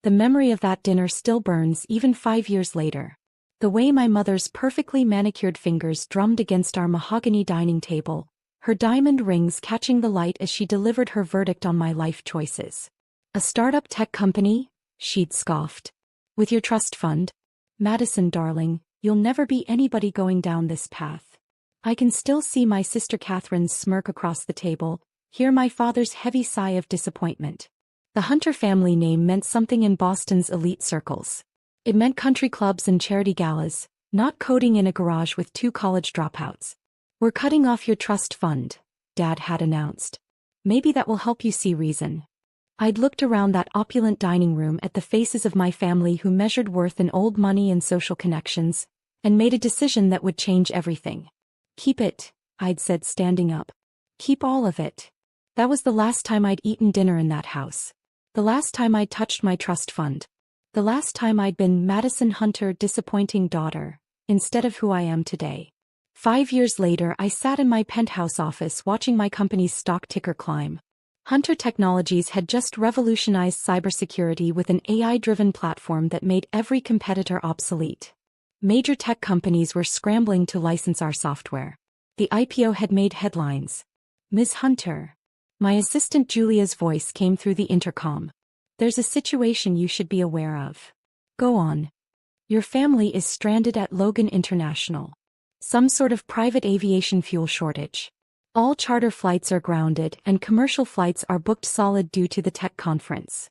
The memory of that dinner still burns even 5 years later. The way my mother's perfectly manicured fingers drummed against our mahogany dining table, her diamond rings catching the light as she delivered her verdict on my life choices. A startup tech company? She'd scoffed. With your trust fund? Madison, darling, you'll never be anybody going down this path. I can still see my sister Catherine's smirk across the table, hear my father's heavy sigh of disappointment. The Hunter family name meant something in Boston's elite circles. It meant country clubs and charity galas, not coding in a garage with 2 college dropouts. We're cutting off your trust fund, Dad had announced. Maybe that will help you see reason. I'd looked around that opulent dining room at the faces of my family who measured worth in old money and social connections, and made a decision that would change everything. Keep it, I'd said, standing up. Keep all of it. That was the last time I'd eaten dinner in that house. The last time I'd touched my trust fund. The last time I'd been Madison Hunter, disappointing daughter, instead of who I am today. 5 years later, I sat in my penthouse office watching my company's stock ticker climb. Hunter Technologies had just revolutionized cybersecurity with an AI-driven platform that made every competitor obsolete. Major tech companies were scrambling to license our software. The IPO had made headlines. Ms. Hunter. My assistant Julia's voice came through the intercom. There's a situation you should be aware of. Go on. Your family is stranded at Logan International. Some sort of private aviation fuel shortage. All charter flights are grounded and commercial flights are booked solid due to the tech conference.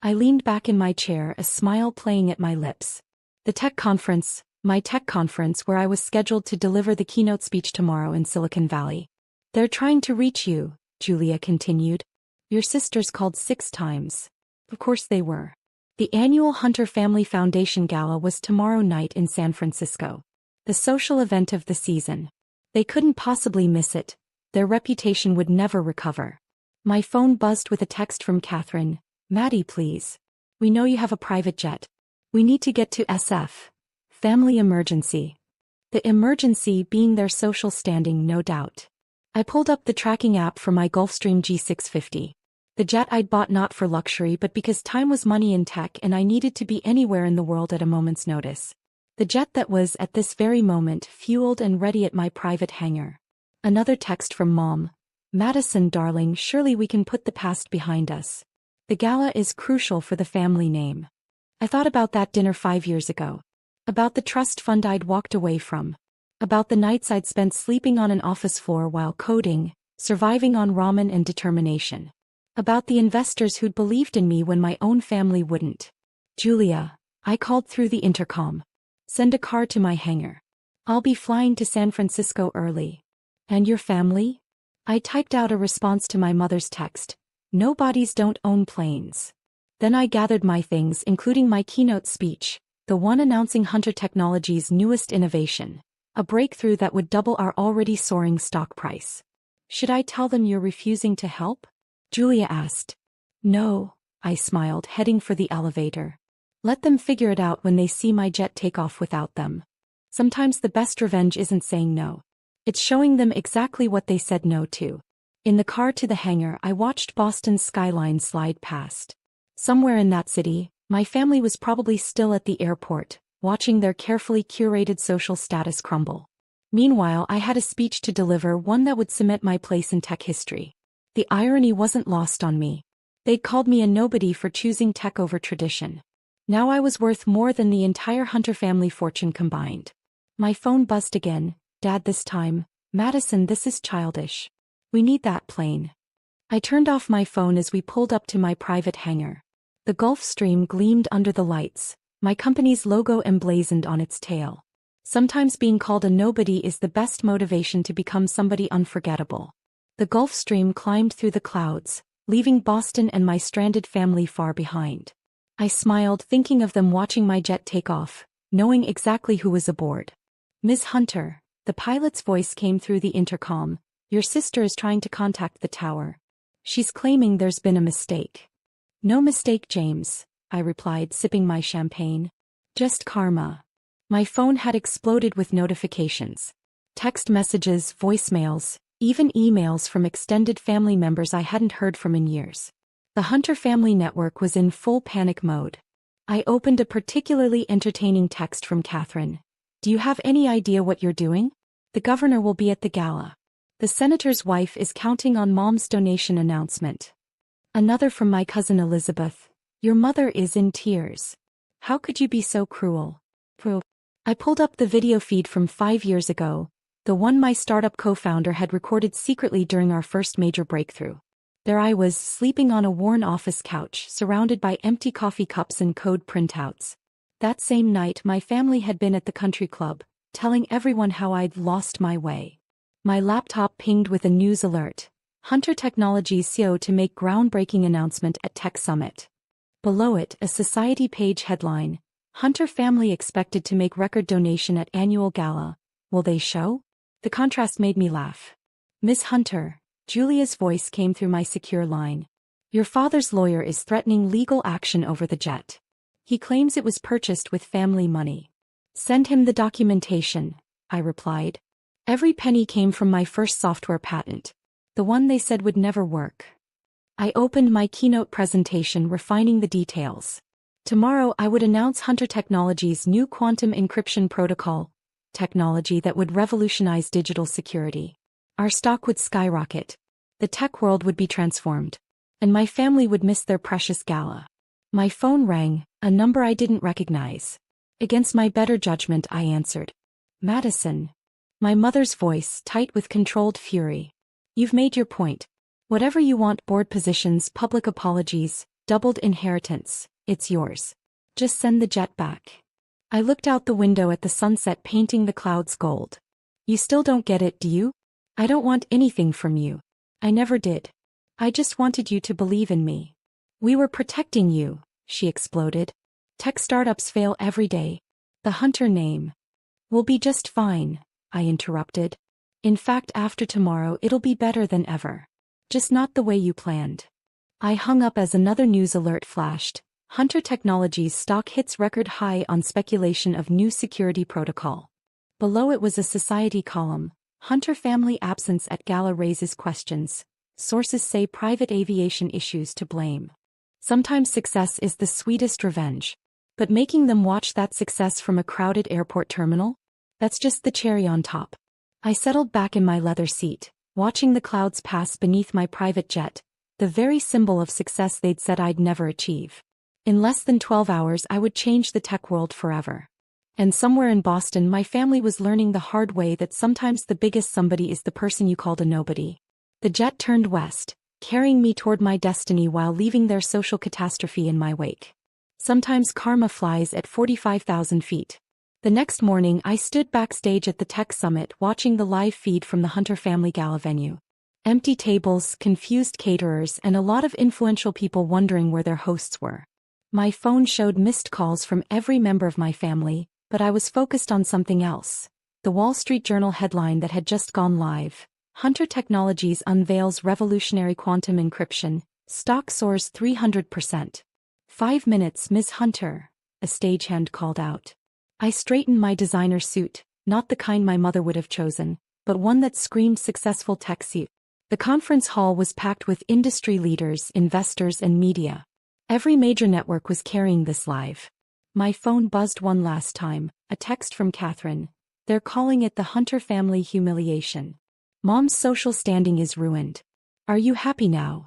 I leaned back in my chair, a smile playing at my lips. The tech conference, my tech conference where I was scheduled to deliver the keynote speech tomorrow in Silicon Valley. They're trying to reach you, Julia continued. Your sisters called 6 times. Of course they were. The annual Hunter Family Foundation Gala was tomorrow night in San Francisco. The social event of the season. They couldn't possibly miss it. Their reputation would never recover. My phone buzzed with a text from Catherine. Maddie, please. We know you have a private jet. We need to get to SF. Family emergency. The emergency being their social standing, no doubt. I pulled up the tracking app for my Gulfstream G650. The jet I'd bought not for luxury but because time was money in tech and I needed to be anywhere in the world at a moment's notice. The jet that was, at this very moment, fueled and ready at my private hangar. Another text from Mom. Madison, darling, surely we can put the past behind us. The gala is crucial for the family name. I thought about that dinner 5 years ago. About the trust fund I'd walked away from. About the nights I'd spent sleeping on an office floor while coding, surviving on ramen and determination. About the investors who'd believed in me when my own family wouldn't. Julia, I called through the intercom. Send a car to my hangar. I'll be flying to San Francisco early. And your family? I typed out a response to my mother's text. No bodies don't own planes. Then I gathered my things, including my keynote speech, the one announcing Hunter Technologies' newest innovation, a breakthrough that would double our already soaring stock price. Should I tell them you're refusing to help? Julia asked. No, I smiled, heading for the elevator. Let them figure it out when they see my jet take off without them. Sometimes the best revenge isn't saying no. It's showing them exactly what they said no to. In the car to the hangar, I watched Boston's skyline slide past. Somewhere in that city, my family was probably still at the airport, watching their carefully curated social status crumble. Meanwhile, I had a speech to deliver, one that would cement my place in tech history. The irony wasn't lost on me. They'd called me a nobody for choosing tech over tradition. Now I was worth more than the entire Hunter family fortune combined. My phone buzzed again. Dad, this time. Madison, this is childish. We need that plane. I turned off my phone as we pulled up to my private hangar. The Gulfstream gleamed under the lights, my company's logo emblazoned on its tail. Sometimes being called a nobody is the best motivation to become somebody unforgettable. The Gulfstream climbed through the clouds, leaving Boston and my stranded family far behind. I smiled, thinking of them watching my jet take off, knowing exactly who was aboard. Ms. Hunter, the pilot's voice came through the intercom. Your sister is trying to contact the tower. She's claiming there's been a mistake. No mistake, James, I replied, sipping my champagne. Just karma. My phone had exploded with notifications. Text messages, voicemails, even emails from extended family members I hadn't heard from in years. The Hunter family network was in full panic mode. I opened a particularly entertaining text from Catherine. Do you have any idea what you're doing? The governor will be at the gala. The senator's wife is counting on mom's donation announcement. Another from my cousin Elizabeth. Your mother is in tears. How could you be so cruel? I pulled up the video feed from 5 years ago, the one my startup co-founder had recorded secretly during our first major breakthrough. There I was, sleeping on a worn office couch, surrounded by empty coffee cups and code printouts. That same night my family had been at the country club, telling everyone how I'd lost my way. My laptop pinged with a news alert. Hunter Technologies CEO to make groundbreaking announcement at Tech Summit. Below it, a society page headline. Hunter family expected to make record donation at annual gala. Will they show? The contrast made me laugh. Miss Hunter, Julia's voice came through my secure line. Your father's lawyer is threatening legal action over the jet. He claims it was purchased with family money. Send him the documentation, I replied. Every penny came from my first software patent. The one they said would never work. I opened my keynote presentation, refining the details. Tomorrow I would announce Hunter Technologies' new quantum encryption protocol, technology that would revolutionize digital security. Our stock would skyrocket. The tech world would be transformed. And my family would miss their precious gala. My phone rang, a number I didn't recognize. Against my better judgment I answered. Madison. My mother's voice, tight with controlled fury. You've made your point. Whatever you want, board positions, public apologies, doubled inheritance. It's yours. Just send the jet back. I looked out the window at the sunset painting the clouds gold. You still don't get it, do you? I don't want anything from you. I never did. I just wanted you to believe in me. We were protecting you, she exploded. Tech startups fail every day. The Hunter name. We'll be just fine, I interrupted. In fact, after tomorrow it'll be better than ever. Just not the way you planned. I hung up as another news alert flashed. Hunter Technologies stock hits record high on speculation of new security protocol. Below it was a society column. Hunter family absence at gala raises questions. Sources say private aviation issues to blame. Sometimes success is the sweetest revenge. But making them watch that success from a crowded airport terminal? That's just the cherry on top. I settled back in my leather seat, watching the clouds pass beneath my private jet, the very symbol of success they'd said I'd never achieve. In less than 12 hours I would change the tech world forever. And somewhere in Boston my family was learning the hard way that sometimes the biggest somebody is the person you called a nobody. The jet turned west, carrying me toward my destiny while leaving their social catastrophe in my wake. Sometimes karma flies at 45,000 feet. The next morning I stood backstage at the Tech Summit watching the live feed from the Hunter family gala venue. Empty tables, confused caterers, and a lot of influential people wondering where their hosts were. My phone showed missed calls from every member of my family, but I was focused on something else. The Wall Street Journal headline that had just gone live. Hunter Technologies unveils revolutionary quantum encryption. Stock soars 300%. 5 minutes, Ms. Hunter, a stagehand called out. I straightened my designer suit, not the kind my mother would have chosen, but one that screamed successful tech suit. The conference hall was packed with industry leaders, investors, and media. Every major network was carrying this live. My phone buzzed one last time, a text from Catherine. They're calling it the Hunter family humiliation. Mom's social standing is ruined. Are you happy now?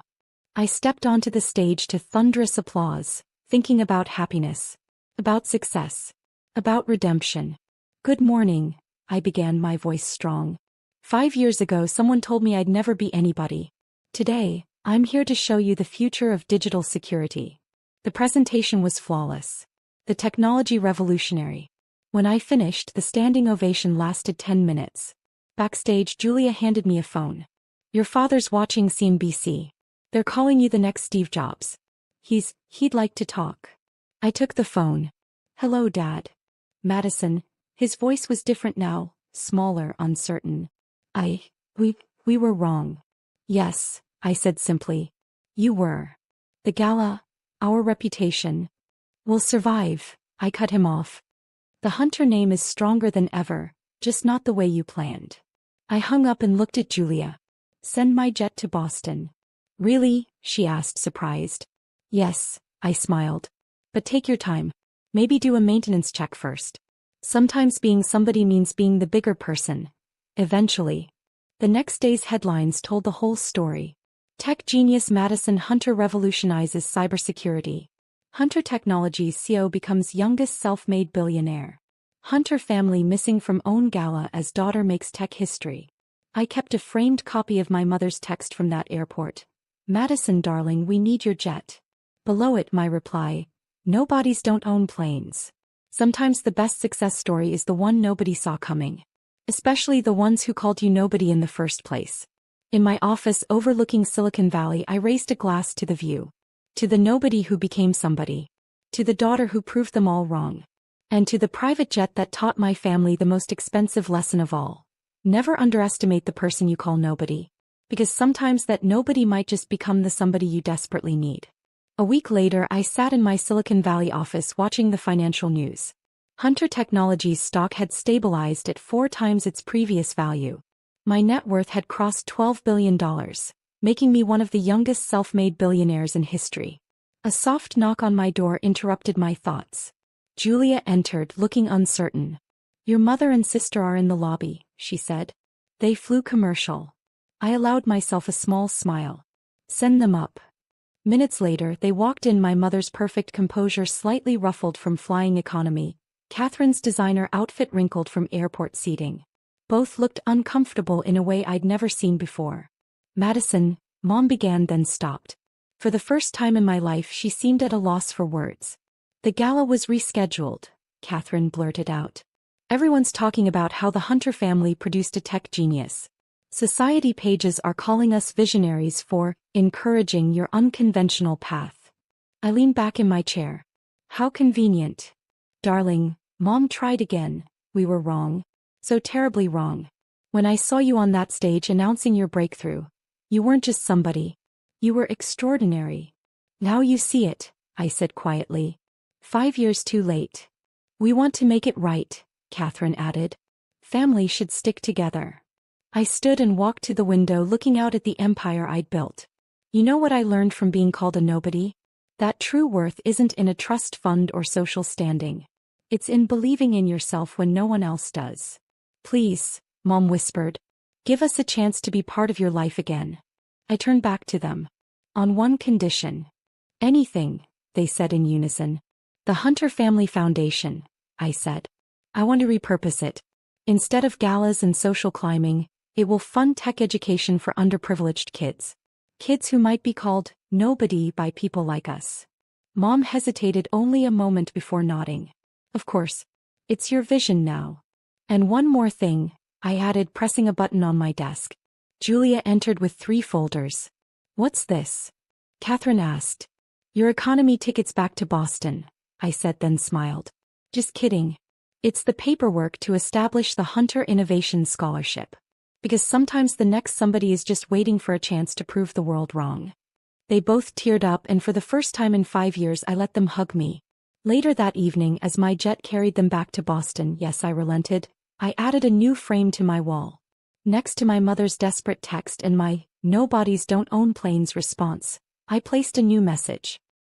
I stepped onto the stage to thunderous applause, thinking about happiness, about success, about redemption. Good morning, I began, my voice strong. 5 years ago someone told me I'd never be anybody. Today, I'm here to show you the future of digital security. The presentation was flawless. The technology revolutionary. When I finished, the standing ovation lasted 10 minutes. Backstage, Julia handed me a phone. Your father's watching CNBC. They're calling you the next Steve Jobs. He'd like to talk. I took the phone. Hello, Dad. Madison. His voice was different now, smaller, uncertain. We were wrong. Yes, I said simply. You were. The gala, our reputation. Will survive, I cut him off. The Hunter name is stronger than ever, just not the way you planned. I hung up and looked at Julia. Send my jet to Boston. Really? She asked, surprised. Yes, I smiled. But take your time. Maybe do a maintenance check first. Sometimes being somebody means being the bigger person. Eventually. The next day's headlines told the whole story. Tech genius Madison Hunter revolutionizes cybersecurity. Hunter Technologies CEO becomes youngest self-made billionaire. Hunter family missing from own gala as daughter makes tech history. I kept a framed copy of my mother's text from that airport. Madison darling, we need your jet. Below it my reply, nobodies don't own planes. Sometimes the best success story is the one nobody saw coming. Especially the ones who called you nobody in the first place. In my office overlooking Silicon Valley I raised a glass to the view. To the nobody who became somebody. To the daughter who proved them all wrong. And to the private jet that taught my family the most expensive lesson of all. Never underestimate the person you call nobody. Because sometimes that nobody might just become the somebody you desperately need. A week later I sat in my Silicon Valley office watching the financial news. Hunter Technologies stock had stabilized at 4 times its previous value. My net worth had crossed $12 billion, making me one of the youngest self-made billionaires in history. A soft knock on my door interrupted my thoughts. Julia entered, looking uncertain. Your mother and sister are in the lobby, she said. They flew commercial. I allowed myself a small smile. Send them up. Minutes later they walked in, my mother's perfect composure slightly ruffled from flying economy, Catherine's designer outfit wrinkled from airport seating. Both looked uncomfortable in a way I'd never seen before. Madison, Mom began then stopped. For the first time in my life she seemed at a loss for words. The gala was rescheduled, Catherine blurted out. Everyone's talking about how the Hunter family produced a tech genius. Society pages are calling us visionaries for encouraging your unconventional path. I leaned back in my chair. How convenient. Darling, Mom tried again. We were wrong. So terribly wrong. When I saw you on that stage announcing your breakthrough, you weren't just somebody. You were extraordinary. Now you see it, I said quietly. 5 years too late. We want to make it right, Catherine added. Family should stick together. I stood and walked to the window looking out at the empire I'd built. You know what I learned from being called a nobody? That true worth isn't in a trust fund or social standing. It's in believing in yourself when no one else does. Please, Mom whispered. Give us a chance to be part of your life again. I turned back to them. On one condition. Anything, they said in unison. The Hunter Family Foundation, I said. I want to repurpose it. Instead of galas and social climbing, it will fund tech education for underprivileged kids. Kids who might be called nobody by people like us. Mom hesitated only a moment before nodding. Of course. It's your vision now. And one more thing, I added, pressing a button on my desk. Julia entered with 3 folders. What's this? Catherine asked. Your economy tickets back to Boston, I said, then smiled. Just kidding. It's the paperwork to establish the Hunter Innovation Scholarship. Because sometimes the next somebody is just waiting for a chance to prove the world wrong. They both teared up, and for the first time in 5 years I let them hug me. Later that evening, as my jet carried them back to Boston, yes, I relented, I added a new frame to my wall. Next to my mother's desperate text and my "nobodies don't own planes" response, I placed a new message.